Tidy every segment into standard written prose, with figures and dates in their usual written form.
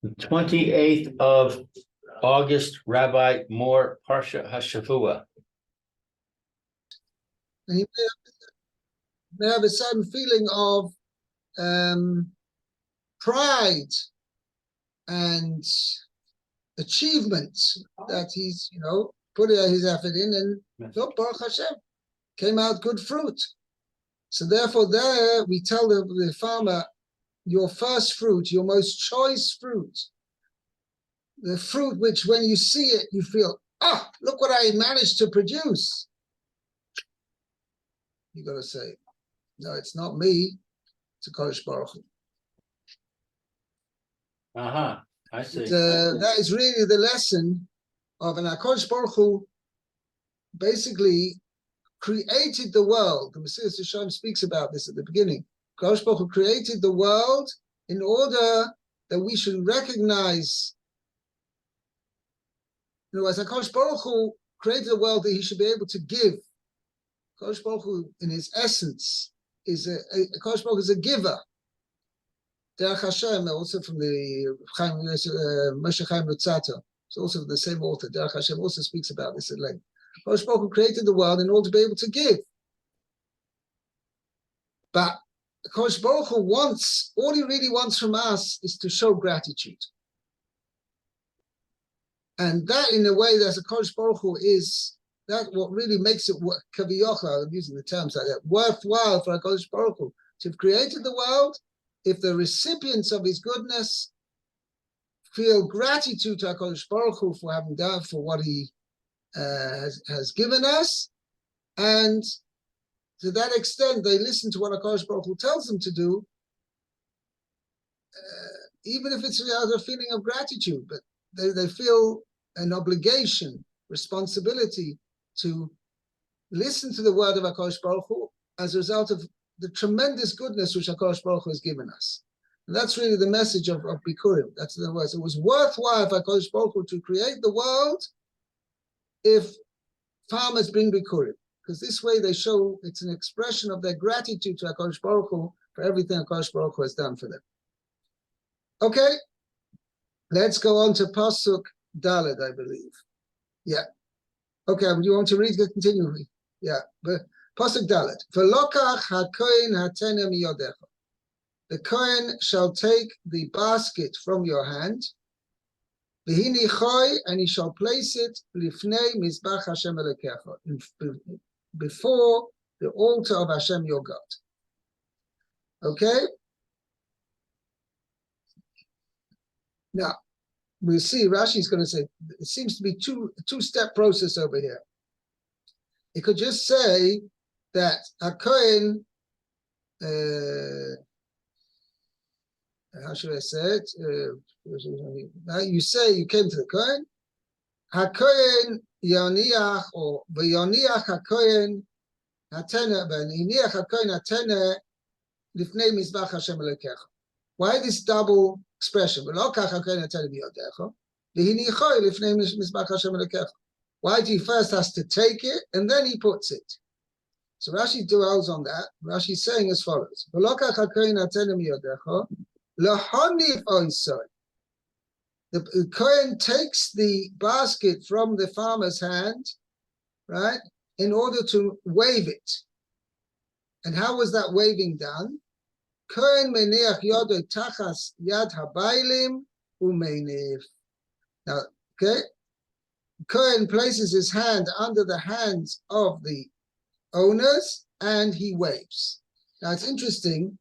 The 28th of August, Rabbi Moore, Parsha Hashavua. And he may have a certain feeling of pride and achievement that he's, put his effort in, and look, Baruch Hashem, came out good fruit. So therefore there we tell the farmer, your first fruit, your most choice fruit, the fruit which when you see it, you feel, look what I managed to produce. You got to say, no, it's not me, it's a Kodesh Baruch Hu. I see. That is really the lesson of an HaKadosh Baruch Hu basically created the world. The Messiah Hashem speaks about this at the beginning. HaKadosh Baruch Hu created the world in order that we should recognize, as HaKadosh Baruch Hu created the world, that he should be able to give. HaKadosh Baruch Hu, in his essence, HaKadosh Baruch Hu is a giver. Derech Hashem, also from the Moshe Chaim Lutzato, it's also the same author. Derech Hashem also speaks about this at length. HaKadosh Baruch Hu created the world in order to be able to give. But HaKadosh Baruch Hu all he really wants from us is to show gratitude. And that, in a way, that HaKadosh Baruch Hu is, that what really makes it, kaviyocha, I'm using the terms like that, worthwhile for HaKadosh Baruch Hu to have created the world. If the recipients of his goodness feel gratitude to HaKadosh Baruch Hu for having done, for what he has given us, and to that extent they listen to what HaKadosh Baruch Hu tells them to do, even if it's without a feeling of gratitude, but they feel an obligation, responsibility to listen to the word of HaKadosh Baruch Hu as a result of the tremendous goodness which HaKadosh Baruch Hu has given us. And that's really the message of Bikurim. That's the words. It was worthwhile for HaKadosh Baruch Hu to create the world if farmers bring Bikurim, because this way they show it's an expression of their gratitude to HaKadosh Baruch Hu for everything HaKadosh Baruch Hu has done for them. Okay, let's go on to Pasuk Dalet, I believe. Yeah. Okay, do you want to read? Continue. Yeah, but Pasuk Dalet. V'lokach hakohen hatene miyodecha. The Kohen shall take the basket from your hand. V'hini choy, and he shall place it lifnei mizbach Hashem Elokecha, before the altar of Hashem your God. Okay. Now we'll see. Rashi is going to say it seems to be two-step process over here. It could just say that a Kohen, how should I say it? You say you came to the Kohen. HaKohen yoniach, or v'yoniach HaKohen hatene, v'yoniach HaKohen hatene lifnei mizbach Hashem Elokecha. Why this double expression? V'lokach HaKohen hatene miyodecha, v'hinichoi lifnei mizbach Hashem Elokecha. Why do he first has to take it and then he puts it? So Rashi dwells on that. Rashi is saying as follows: V'lokach HaKohen hatene miyodecha, l'honif oisoi. The Kohen takes the basket from the farmer's hand, right, in order to wave it. And how was that waving done? Kohen meneach yodo tachas yad habaylim umeiniv. Now, okay, Kohen places his hand under the hands of the owners and he waves. Now it's interesting.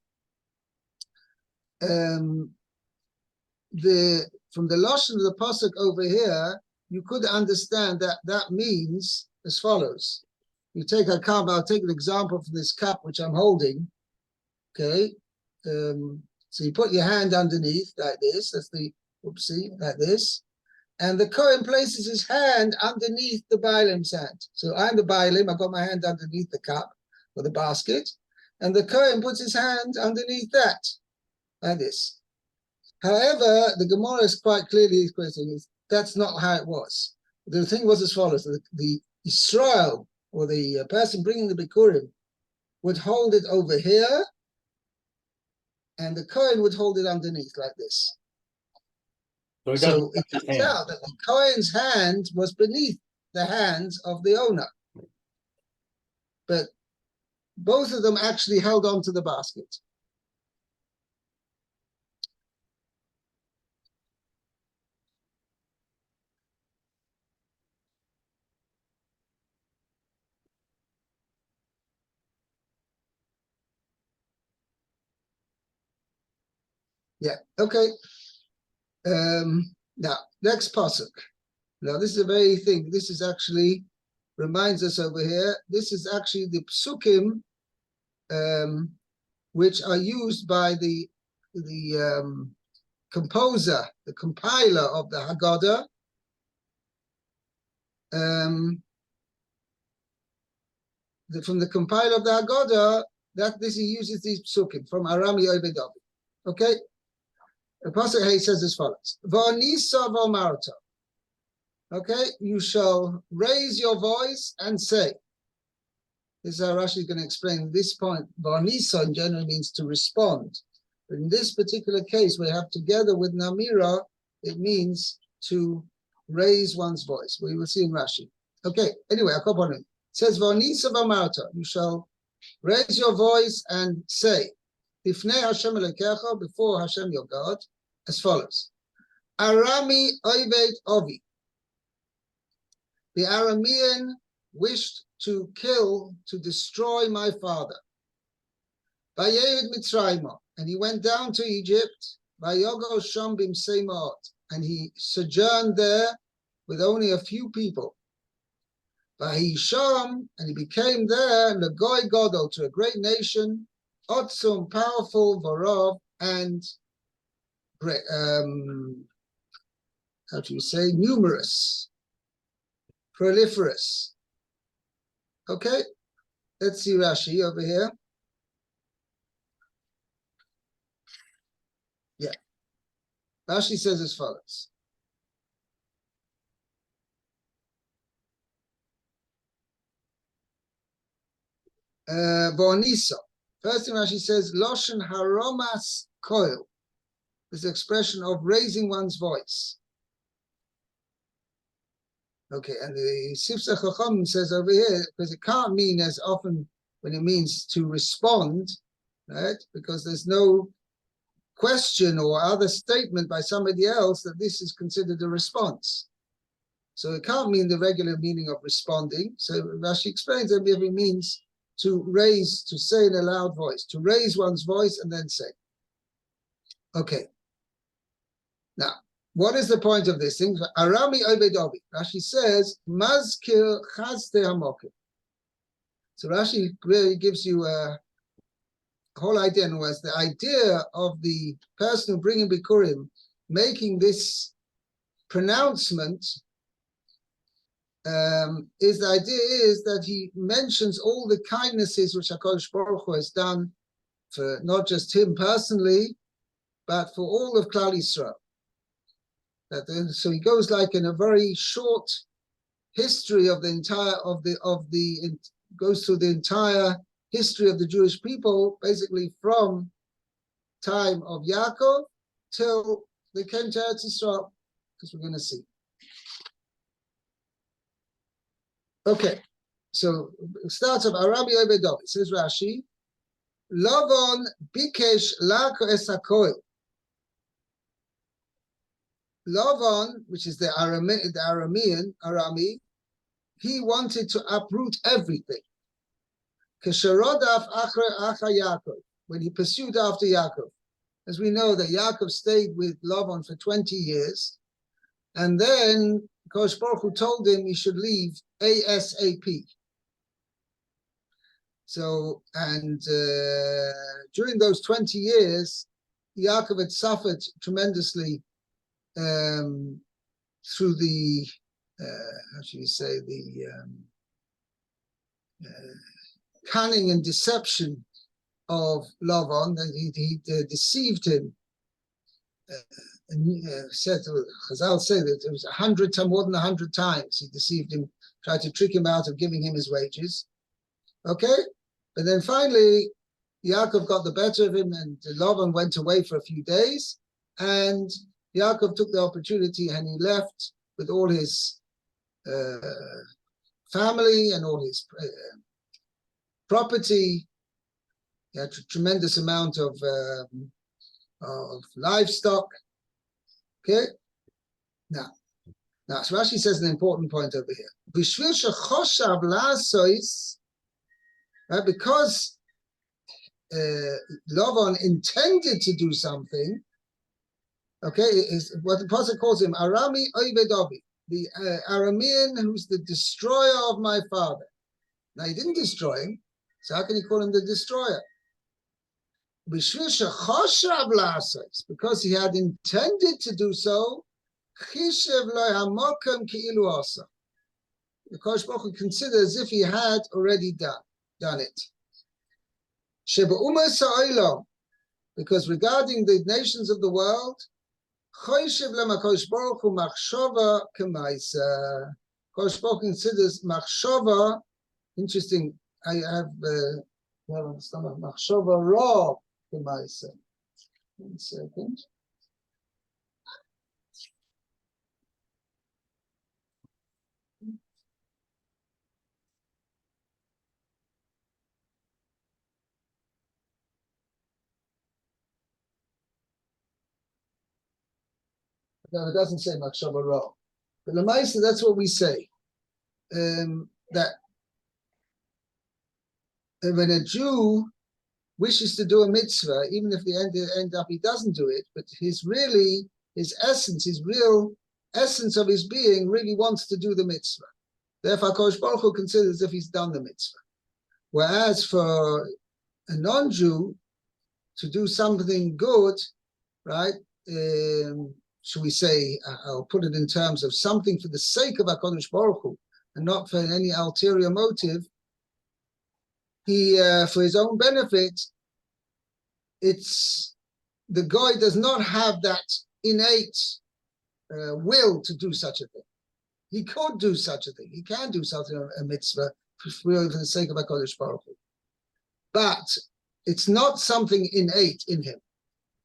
From the lashon of the pasuk over here, you could understand that that means as follows. You take a cup. I'll take an example from this cup which I'm holding. Okay, so you put your hand underneath like this. That's the like this, and the Kohen places his hand underneath the Bailim's hand. So I'm the Bailim. I've got my hand underneath the cup or the basket, and the Kohen puts his hand underneath that like this. However, the Gemara is quite clearly expressing that's not how it was. The thing was as follows: the Israel, or the person bringing the Bikurim, would hold it over here, and the Kohen would hold it underneath like this. So he So doesn't it touch his turns hand. out that the Kohen's hand was beneath the hands of the owner. But both of them actually held on to the basket. Yeah, okay. Now, next pasuk. Now, this is a very thing. This is actually reminds us over here. This is actually the psukim which are used by the composer, the compiler of the Haggadah. From the compiler of the Haggadah, that this he uses these psukim from Arami Obedavi. Okay, the pasuk Hey says as follows: V'onisa v'omarta. Okay, you shall raise your voice and say. This is how Rashi is going to explain this point. V'onisa in general means to respond. But in this particular case, we have together with Namira, it means to raise one's voice. We will see in Rashi. Okay, anyway, I'll go on it. It says, V'onisa v'omarta, you shall raise your voice and say, Bifnei Hashem Elokecha, before Hashem your God, as follows. Arami Oived Ovi. The Aramean wished to kill, to destroy my father. Vayed Mitzrayma, and he went down to Egypt. Vayogo Sham b'msei ma'at, and he sojourned there with only a few people. Vayisham, and he became there Lagoy Godol, to a great nation, Otsum, powerful, Varov, and how do you say, numerous, proliferous. Okay, let's see Rashi over here. Yeah, Rashi says as follows. Bonisa. First thing Rashi says, Loshen haromas koil. This expression of raising one's voice. Okay, and the Sifsa Chacham says over here, because it can't mean as often when it means to respond, right? Because there's no question or other statement by somebody else that this is considered a response. So it can't mean the regular meaning of responding. So Rashi explains that it means to raise, to say in a loud voice, to raise one's voice and then say. Okay. Now, what is the point of this thing? Arami Obedovi. Rashi says, Mazkir Chazte Hamokim. So Rashi really gives you a whole idea, and was the idea of the person who bringing Bikurim making this pronouncement is the idea is that he mentions all the kindnesses which HaKadosh Baruch Hu has done for not just him personally, but for all of Klal Yisrael. So he goes like in a very short history of the entire goes through the entire history of the Jewish people, basically from time of Yaakov till they came to Eretz Yisrael, because we're going to see. Okay, so it starts of Arami Obedov. It says Rashi, Lavon bikesh lako esakoil. Lavan, which is the Aramean, he wanted to uproot everything. Kesharodaf acha Yaakov, when he pursued after Yaakov. As we know that Yaakov stayed with Lavan for 20 years, and then Kosh Baruch Hu told him he should leave ASAP. So, and during those 20 years, Yaakov had suffered tremendously through the, how should you say, the cunning and deception of Lavan, that he deceived him. Said Chazal say that it was 100 times, more than 100 times he deceived him, tried to trick him out of giving him his wages. Okay, but then finally Yaakov got the better of him, and Lavan went away for a few days, and Yaakov took the opportunity and he left with all his family and all his property. He had a tremendous amount of livestock. Okay, now so Rashi says an important point over here. Right, because Lavan intended to do something. Okay, is what the Pasuk calls him Arami Oivedovi, the Aramean who's the destroyer of my father. Now he didn't destroy him, so how can you call him the destroyer? Because he had intended to do so. The Kosh Baruch Hu considered as if he had already done it. Because regarding the nations of the world, Kosh Baruch Hu considers machshava. Interesting. I have on the stomach machshava raw k'maisa. 1 second. No, it doesn't say machshava raw. But Lamaisa, that's what we say. That when a Jew wishes to do a mitzvah, even if the end up he doesn't do it, but his real essence of his being really wants to do the mitzvah. Therefore, Kosh Baruch Hu considers as if he's done the mitzvah. Whereas for a non-Jew to do something good, right? Should we say, I'll put it in terms of something for the sake of HaKadosh Baruch Hu and not for any ulterior motive, he, for his own benefit, the guy does not have that innate will to do such a thing. He could do such a thing. He can do something, a mitzvah, for the sake of HaKadosh Baruch Hu. But it's not something innate in him.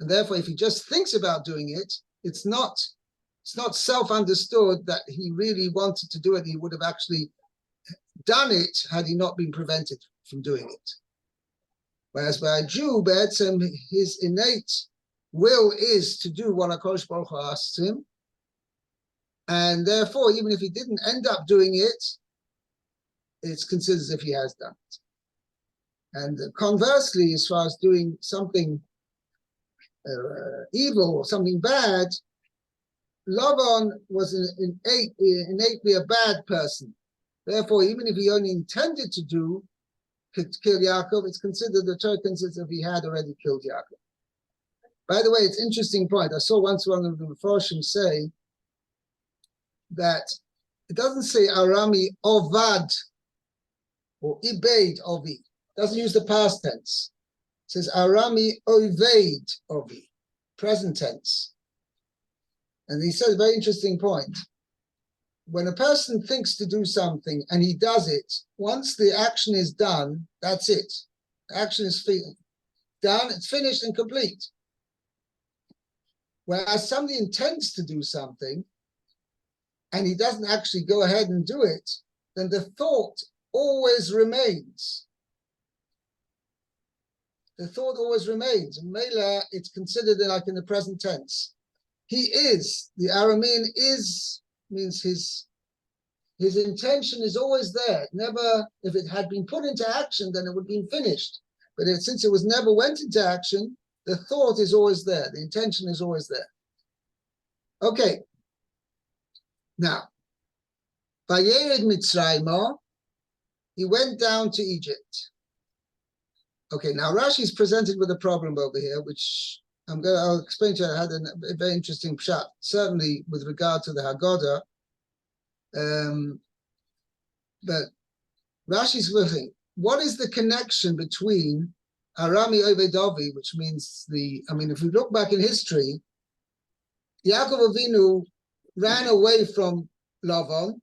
And therefore, if he just thinks about doing it, it's not self-understood that he really wanted to do it. He would have actually done it had he not been prevented from doing it. Whereas by a Jew, his innate will is to do what HaKadosh Baruch Hu asks him. And therefore, even if he didn't end up doing it, it's considered as if he has done it. And conversely, as far as doing something evil or something bad, Lavan was innately a bad person. Therefore, even if he only intended to kill Yaakov, it's considered the Torah considers if he had already killed Yaakov. By the way, it's an interesting point. I saw once one of the Mefarshim say that it doesn't say Arami Ovad or Ibeid Ovi. It doesn't use the past tense. It says Arami Oveid Ovi, present tense. And he says a very interesting point. When a person thinks to do something and he does it, once the action is done, that's it. The action is done, it's finished and complete. Whereas somebody intends to do something and he doesn't actually go ahead and do it, then the thought always remains. The thought always remains. And Mela, it's considered like in the present tense. He is, the Aramean is, means his intention is always there. Never, if it had been put into action, then it would have been finished. But since it was never went into action, the thought is always there. The intention is always there. Okay. Now, Vayered Mitzrayim, he went down to Egypt. Okay, now Rashi is presented with a problem over here, which I'll explain to you. I had a very interesting pshat, certainly with regard to the Haggadah. But Rashi's looking, what is the connection between Arami Ovedovi, which means if we look back in history, Yaakov Avinu ran away from Lavan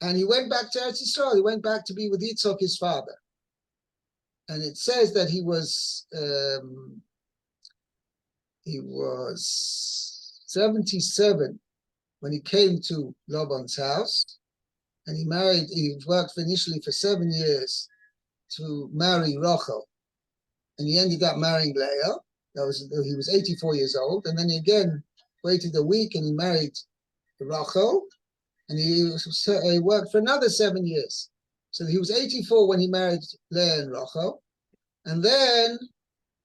and he went back to Eretz Yisrael. He went back to be with Yitzchak, his father. and it says that he was 77 when he came to Laban's house, and he worked initially for 7 years to marry Rachel, and he ended up marrying Leah. He was 84 years old, and then he again waited a week and he married Rachel, and he worked for another 7 years. So he was 84 when he married Leah and Rachel, and then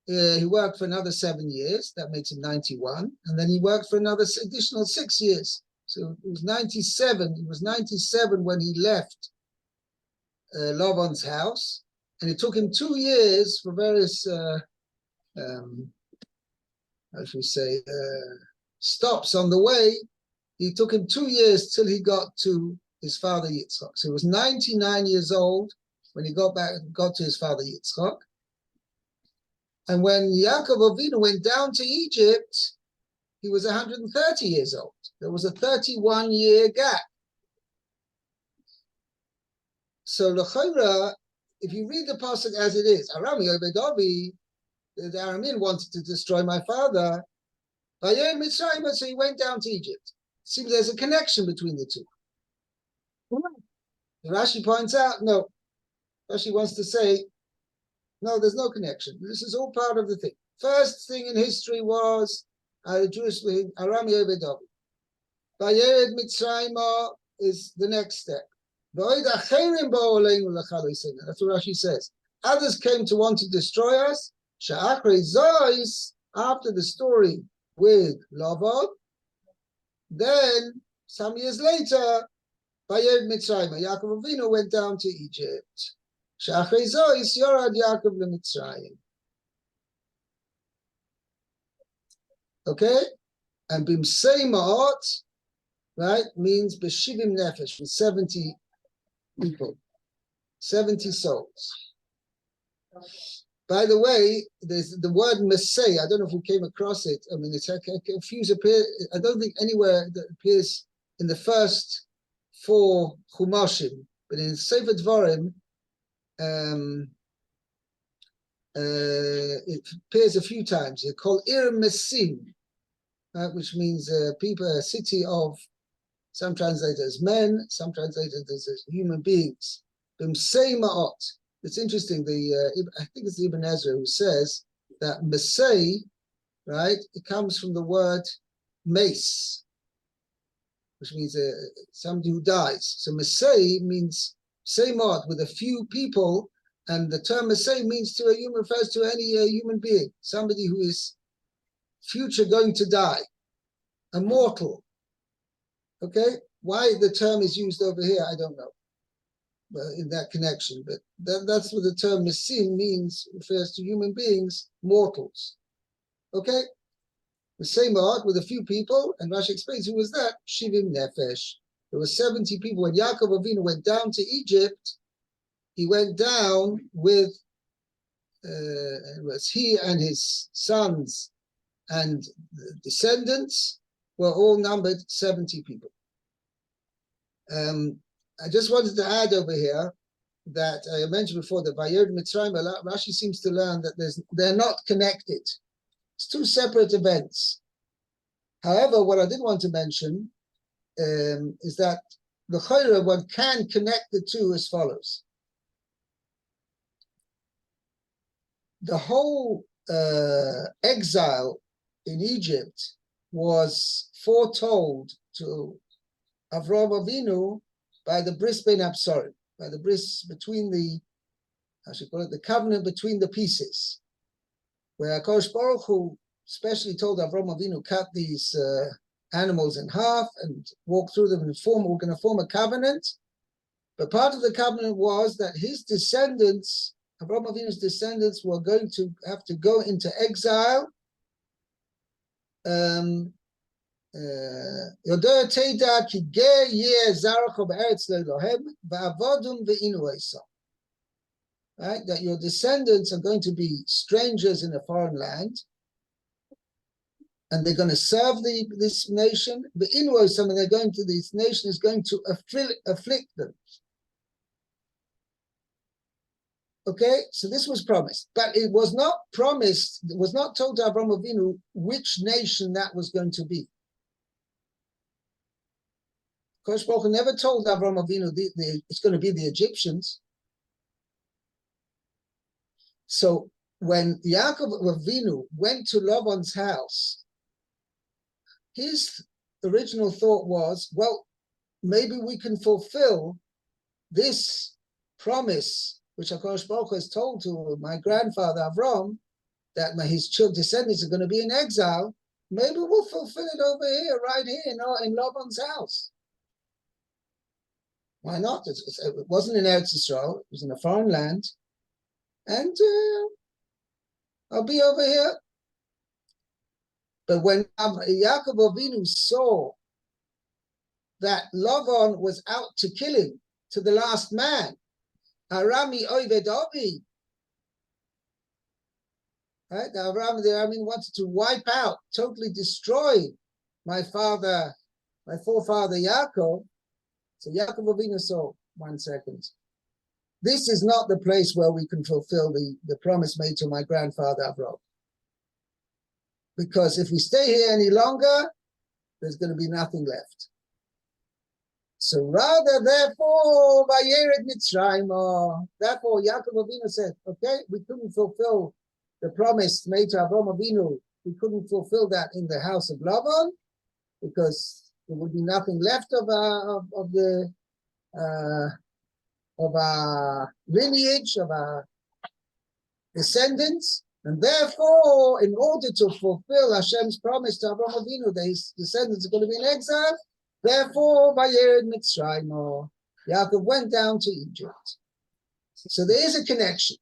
he worked for another 7 years. That makes him 91, and then he worked for another additional 6 years. So it was 97. He was 97 when he left Laban's house, and it took him 2 years for various, how should we say, stops on the way. It took him 2 years till he got to his father Yitzchak. So he was 99 years old when he got to his father Yitzchak. And when Yaakov Avinu went down to Egypt, he was 130 years old. There was a 31-year gap. So l'chayra, if you read the pasuk as it is, Arami Obedavi, the Aramean wanted to destroy my father. Vayom Mitzrayim, so he went down to Egypt. It seems there's a connection between the two. Rashi points out, no. Rashi wants to say, no, there's no connection. This is all part of the thing. First thing in history was the Jewish Arami Obedavi. Vayered Mitzrayim is the next step. That's what Rashi says. Others came to want to destroy us. After the story with Lavan, then some years later, Vayered Mitzrayim, Yaakov Avinu went down to Egypt. Yorad Yaakov leMitzrayim. Okay, and Bimsei Ma'at, right, means B'shivim Nefesh, with 70 people, 70 souls. By the way, there's the word Mesei. I don't know if you came across it. I mean, it's confused. I don't think anywhere that appears in the first 4 Chumashim, but in Sefer Dvarim, it appears a few times. It's called Ir Mesim, which means people, a city of, some translate as men, some translate as human beings. B'msei ma'ot. It's interesting. I think it's Ibn Ezra who says that Mesei, right? It comes from the word mace, which means somebody who dies. So Mesei means Seimot, with a few people, and the term Mesei means refers to any human being, somebody who is future going to die, a mortal. Okay, why the term is used over here, I don't know, in that connection, but that's what the term Mesim means, refers to human beings, mortals. Okay, the same art with a few people, and Rashi explains who was that? Shivim Nefesh. There were 70 people. When Yaakov Avinu went down to Egypt, he went down with, it was he and his sons and the descendants were all numbered 70 people. I just wanted to add over here that I mentioned before that Vayered Mitzrayim, Rashi seems to learn that they're not connected. It's 2 separate events. However, what I did want to mention is that the Chayra, one can connect the two as follows. The whole exile in Egypt was foretold to Avraham Avinu by the bris ben Absarim, by the bris between the, how should I call it, the covenant between the pieces, where HaKadosh Baruch Hu specially told Avraham Avinu, cut these animals in half and walk through them and we're going to form a covenant. But part of the covenant was that his descendants, Avraham Avinu's descendants, were going to have to go into exile. Right, that your descendants are going to be strangers in a foreign land, and they're going to serve this nation. The inwards, this nation is going to afflict them. Okay, so this was promised, but it was not promised, it was not told to Avraham Avinu which nation that was going to be. Kosh Baruch Hu never told Avraham Avinu it's going to be the Egyptians. So when Yaakov Avinu went to Laban's house, his original thought was, well, maybe we can fulfill this promise which HaKadosh Baruch Hu has told to my grandfather Avram, that his descendants are going to be in exile. Maybe we'll fulfill it over here, right here in Laban's house. Why not? It wasn't in Eretz Yisrael, it was in a foreign land. And I'll be over here. But when Yaakov Avinu saw that Laban was out to kill him to the last man, Arami Oved Ovi, right? Avraham wanted to wipe out, totally destroy my forefather Yaakov. So Yaakov Avinu saw, 1 second. This is not the place where we can fulfill the promise made to my grandfather Avraham. Because if we stay here any longer, there's going to be nothing left. So rather, therefore, Vayered Mitzrayim. Therefore, Yaakov Avinu said, okay, we couldn't fulfill the promise made to Avraham Avinu. We couldn't fulfill that in the house of Laban because there would be nothing left of our lineage, of our descendants. And therefore, in order to fulfill Hashem's promise to Avraham Avinu, that his descendants are going to be in exile, therefore, Vayered Mitzrayim, Yaakov went down to Egypt. So there is a connection.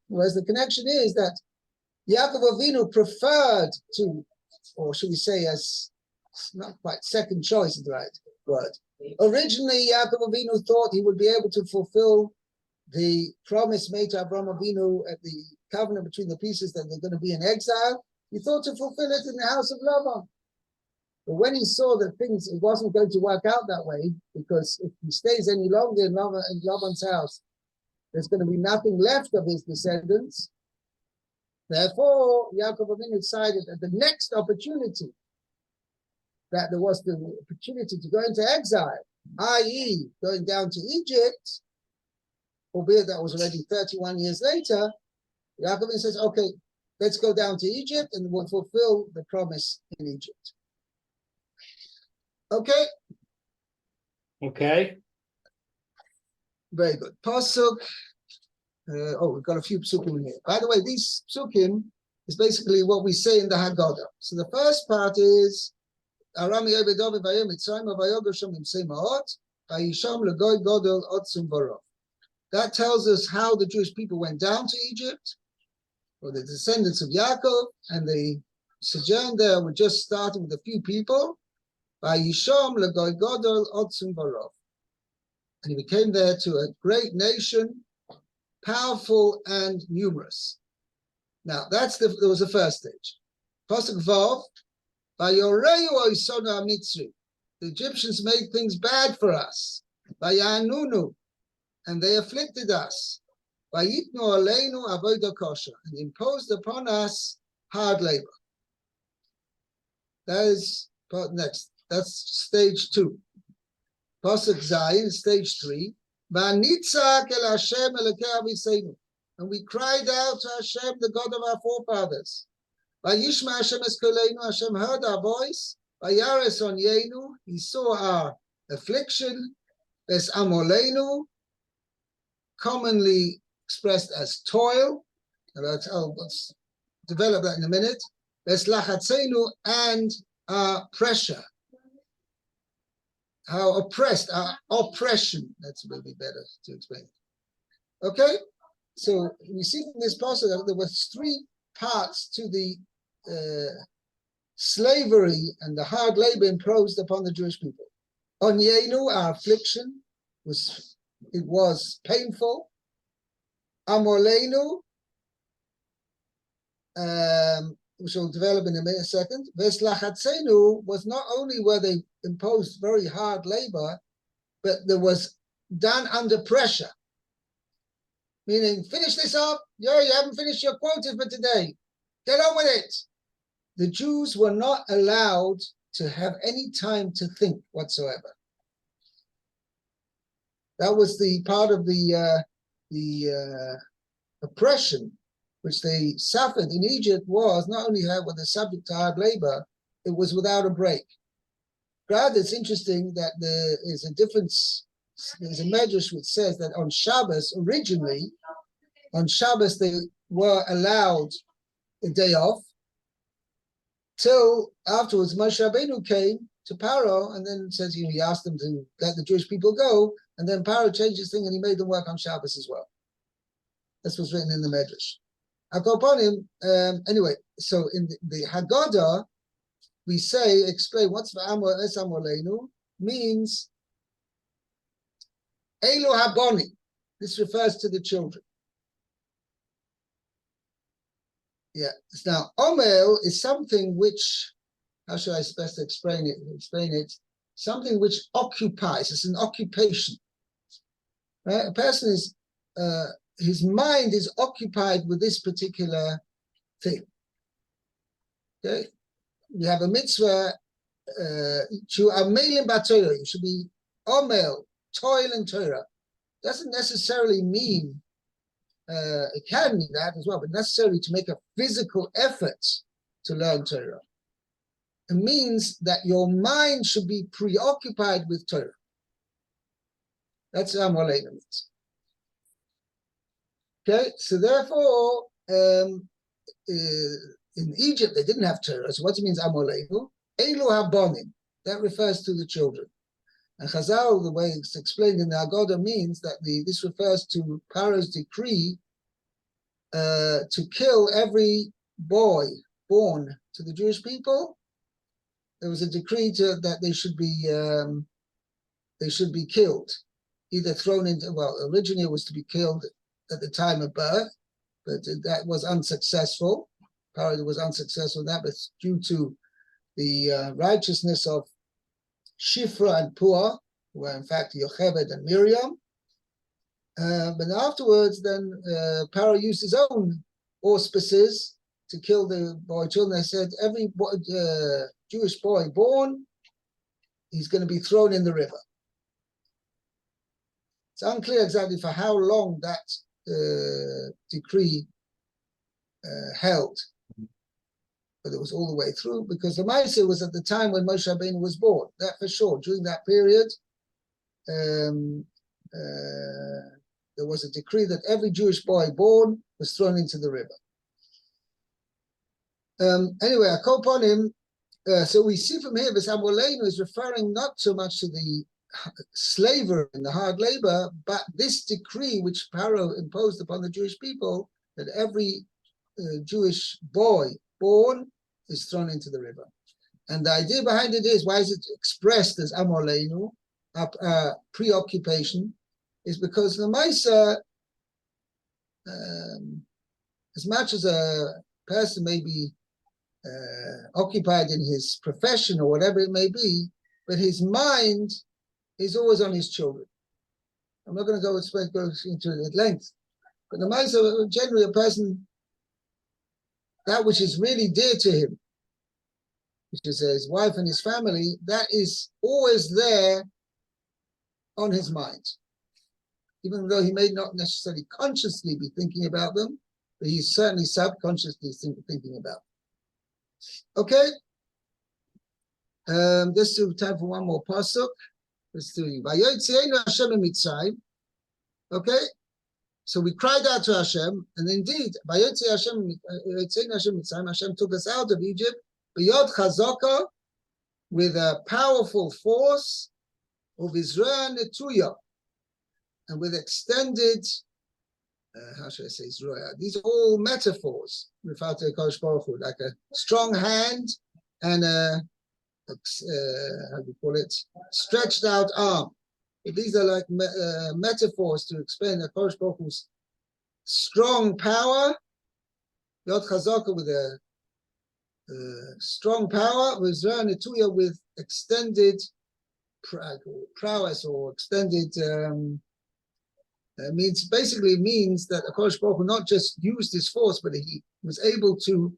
Whereas the connection is that Yaakov Avinu preferred to, or should we say, as not quite second choice is the right word. Originally, Yaakov Avinu thought he would be able to fulfill the promise made to Avraham Avinu at the covenant between the pieces that they're going to be in exile. He thought to fulfill it in the house of Laban. But when he saw that it wasn't going to work out that way, because if he stays any longer in Laban's house, there's going to be nothing left of his descendants. Therefore, Yaakov Avinu decided that the next opportunity, that there was the opportunity to go into exile, i.e. going down to Egypt, albeit that was already 31 years later, Yaakov Avinu says, okay, let's go down to Egypt and we'll fulfill the promise in Egypt. Okay? Okay. Very good. Pasuk. We've got a few psukim in here. By the way, these psukim is basically what we say in the Haggadah. So the first part is Arami Obedovi Vayom Mitzrayim Vayogosham Imsei Ma'ot Vayisham Legoy Godel Otzum Barov. That tells us how the Jewish people went down to Egypt, or the descendants of Yaakov, and they sojourned there. We're just starting with a few people. Vayisham Legoy Godel Otzum Barov. And he became there to a great nation, powerful and numerous. Now, there was the first stage. Pasuk Vav, Vayoreyu Oisonu HaMitzri. The Egyptians made things bad for us. Vayanunu, and they afflicted us. Vayitnu Aleinu Avodah Kosher, and imposed upon us hard labor. That is next. That's stage 2. Pasuk Zayin, stage 3. Vanitzak el Hashem Elokei Aviseinu, and we cried out to Hashem, the God of our forefathers. Vayishma Hashem es koleinu, Hashem heard our voice. Vayares onyenu, he saw our affliction. Ves amoleinu, commonly expressed as toil. And I'll develop that in a minute. Ves lachatzenu, and our pressure. How oppressed, our oppression. That's maybe better to explain. Okay, so we see from this passage that there were 3 parts to the slavery and the hard labor imposed upon the Jewish people. Onyenu, our affliction, was painful. Amolenu, which we'll develop in a second. Veslachatzenu was not only where they imposed very hard labor, but there was done under pressure. meaning finish this up. Yo, you haven't finished your quota for today. Get on with it. The Jews were not allowed to have any time to think whatsoever. That was the part of the oppression which they suffered in Egypt, was not only were they subject to hard labor, it was without a break. Rather, it's interesting that there is a difference. There's a medrash which says that on Shabbos, originally, on Shabbos they were allowed a day off, till afterwards Moshe Rabbeinu came to Paro and then says, he asked them to let the Jewish people go, and then Paro changed his thing and he made them work on Shabbos as well. This was written in the Medrash. Anyway, so in the Haggadah, we say, explain what's Amolenu means Elu Haboni. This refers to the children. Yeah. Now, Omel is something which, how should I best explain it? Something which occupies. It's an occupation. Right? A person is, his mind is occupied with this particular thing. Okay. You have a mitzvah, you should be omel, toil in Torah. Doesn't necessarily mean, it can mean that as well, but necessarily to make a physical effort to learn Torah. It means that your mind should be preoccupied with Torah. That's what Amolenu means. Okay, so therefore, in Egypt, they didn't have Torah. So what it means, Amolenu, Elu Habonim. That refers to the children. And Chazal, the way it's explained in the Haggadah, means that this refers to Paro's decree to kill every boy born to the Jewish people. There was a decree that they should be killed, either thrown into, well, originally it was to be killed at the time of birth, but that was unsuccessful. Paro was unsuccessful in that, but due to the righteousness of Shifra and Puah, who were in fact Yocheved and Miriam. But afterwards, then Paro used his own auspices to kill the boy children. They said every Jewish boy born, he's going to be thrown in the river. It's unclear exactly for how long that decree held, but it was all the way through, because the Maaseh was at the time when Moshe Rabbeinu was born. That for sure. During that period, there was a decree that every Jewish boy born was thrown into the river. Anyway, I call upon him. So we see from here, this Amolenu is referring not so much to the slavery and the hard labor, but this decree which Paro imposed upon the Jewish people, that every Jewish boy born is thrown into the river. And the idea behind it is, why is it expressed as Amolenu, preoccupation, is because the Maisa, as much as a person may be occupied in his profession or whatever it may be, but his mind is always on his children. I'm not going to go into it at length, but the Maisa, generally a person, that which is really dear to him, which is his wife and his family, that is always there on his mind. Even though he may not necessarily consciously be thinking about them, but he's certainly subconsciously thinking about them. Okay? Let's do time for one more pasuk. Let's do Vayotzeinu Hashem Mitzrayim. Okay? So we cried out to Hashem, and indeed, Vayotzeinu Hashem Mitzrayim, Hashem took us out of Egypt, B'yod Chazaka, with a powerful force, of Israel Netuya, and with extended, how should I say, Israel? These are all metaphors, referred to Kodesh Baruch Hu, like a strong hand and a how do you call it, stretched out arm. But these are like metaphors to explain the Kodesh Baruch Hu's strong power, Yod Chazaka with a strong power, with Israel Netuya with extended prowess or extended means basically means that HaKadosh Baruch Hu not just used his force, but he was able to,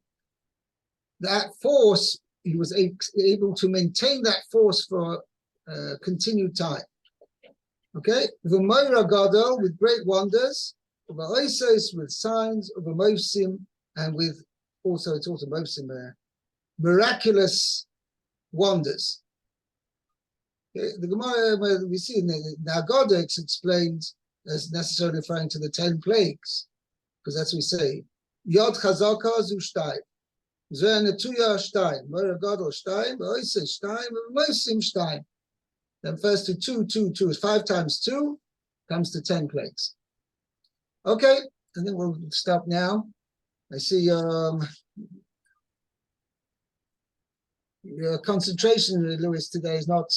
that force, he was able to maintain that force for continued time. Okay, V'moira Gadol, with great wonders, V'oisos, with signs, V'mosim, and with also, it's also Mosim, miraculous wonders. Okay? The Gemara, we see in the Haggadah, it's explained as necessarily referring to the 10 plagues, because that's what we say. Yod Chazaka Zu Shtayim. Zeh Netuya Shtayim. Moira Gadol Shtayim. V'oisos Shtayim. V'mosim Shtayim. Then first to 2 is 5 times 2, comes to 10 plagues. Okay, I think we'll stop now. I see your concentration, Louis, today is not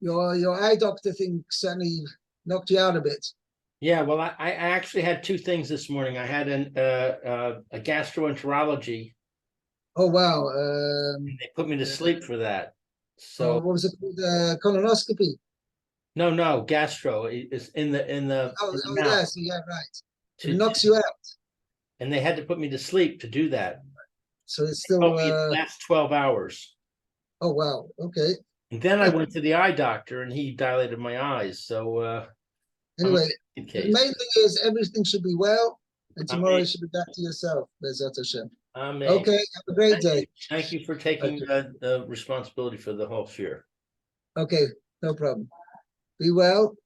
your eye doctor thing certainly knocked you out a bit. Yeah, well, I actually had 2 things this morning. I had a gastroenterology. Oh wow! They put me to sleep for that. So what was it called? Colonoscopy. No, gastro is in the mouth. Yes, yeah, right. It knocks you out. And they had to put me to sleep to do that. So it's still it lasts 12 hours. Oh wow! Okay. And then I went to the eye doctor, and he dilated my eyes. So anyway, the main thing is everything should be well, and tomorrow you should be back to yourself. Bezat Hashem. Amen. Okay, have a great day. Thank you for taking the responsibility for the whole share. Okay, no problem. Be well.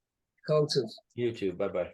Kol tov. You too. Bye-bye.